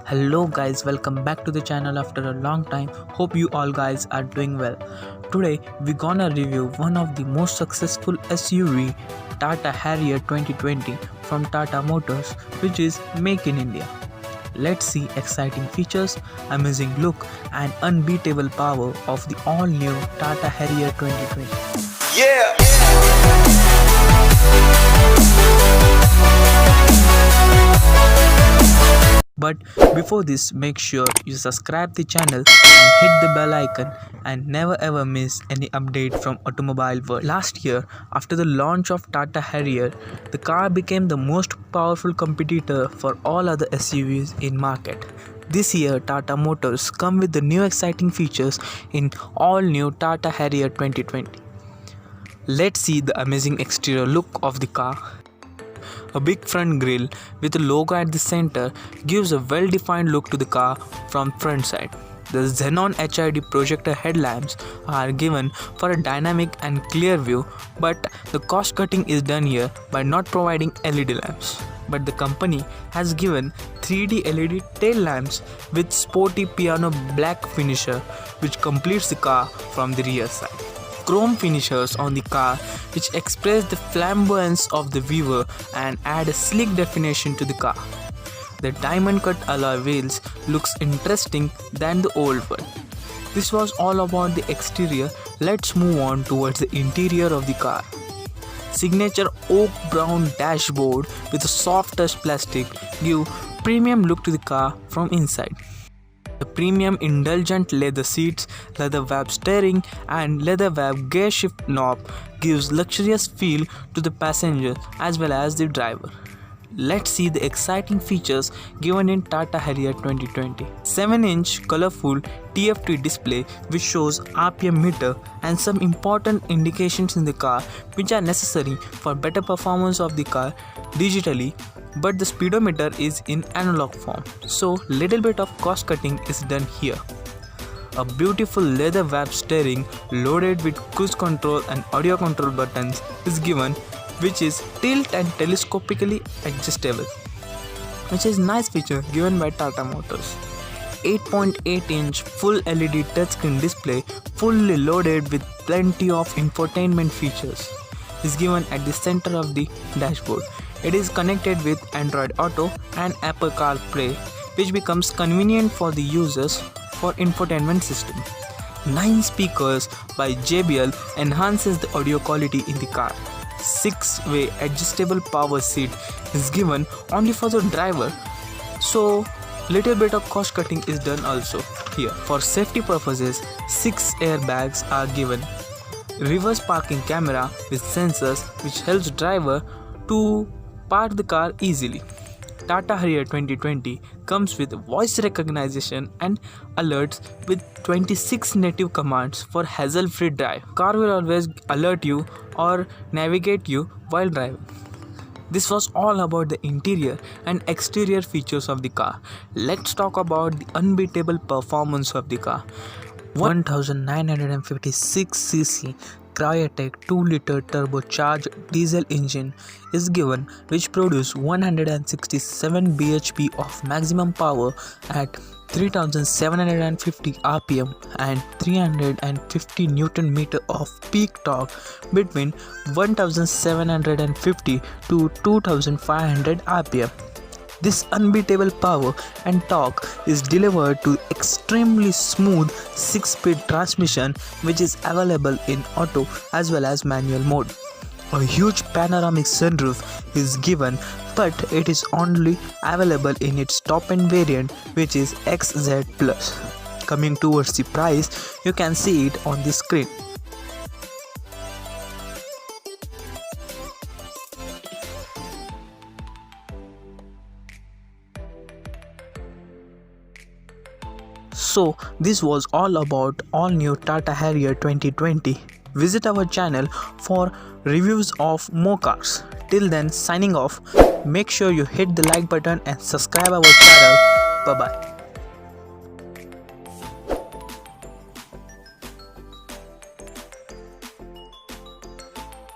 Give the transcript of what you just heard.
Hello guys, welcome back to the channel after a long time. Hope you all guys are doing well. Today we gonna review one of the most successful SUV, Tata Harrier 2020 from Tata Motors, which is Make in India. Let's see exciting features, amazing look and unbeatable power of the all new Tata Harrier 2020. Yeah. But before this, make sure you subscribe the channel and hit the bell icon and never ever miss any update from automobile world. Last year, after the launch of Tata Harrier, the car became the most powerful competitor for all other SUVs in market. This year, Tata Motors come with the new exciting features in all new Tata Harrier 2020. Let's see the amazing exterior look of the car. A big front grille with a logo at the center gives a well-defined look to the car from front side. The Xenon HID projector headlamps are given for a dynamic and clear view, but the cost cutting is done here by not providing LED lamps. But the company has given 3D LED tail lamps with sporty piano black finisher which completes the car from the rear side. Chrome finishers on the car which express the flamboyance of the viewer and add a sleek definition to the car. The diamond cut alloy wheels looks interesting than the old one. This was all about the exterior. Let's move on towards the interior of the car. Signature oak brown dashboard with a soft touch plastic give premium look to the car from inside. The premium indulgent leather seats, leather wrap steering and leather wrap gear shift knob gives luxurious feel to the passenger as well as the driver. Let's see the exciting features given in Tata Harrier 2020. 7-inch colorful TFT display which shows RPM meter and some important indications in the car which are necessary for better performance of the car digitally, but the speedometer is in analog form, so little bit of cost cutting is done here. A beautiful leather wrap steering loaded with cruise control and audio control buttons is given, which is tilt and telescopically adjustable, which is nice feature given by Tata Motors. 8.8-inch full LED touchscreen display fully loaded with plenty of infotainment features is given at the center of the dashboard. It is connected with Android Auto and Apple CarPlay, which becomes convenient for the users for infotainment system. 9 speakers by JBL enhances the audio quality in the car. 6-way adjustable power seat is given only for the driver, so little bit of cost cutting is done also here. For safety purposes, 6 airbags are given. Reverse parking camera with sensors which helps driver to park the car easily. Tata Harrier 2020 comes with voice recognition and alerts with 26 native commands for hassle-free drive. Car will always alert you or navigate you while driving. This was all about the interior and exterior features of the car. Let's talk about the unbeatable performance of the car. 1956cc Cryotech 2-liter turbocharged diesel engine is given, which produces 167 bhp of maximum power at 3750 rpm and 350 newton meter of peak torque between 1750 to 2500 rpm. This unbeatable power and torque is delivered to extremely smooth 6-speed transmission which is available in auto as well as manual mode. A huge panoramic sunroof is given, but it is only available in its top-end variant which is XZ Plus. Coming towards the price, you can see it on the screen. So this was all about all new Tata Harrier 2020. Visit our channel for reviews of more cars. Till then, signing off. Make sure you hit the like button and subscribe our channel. Bye bye.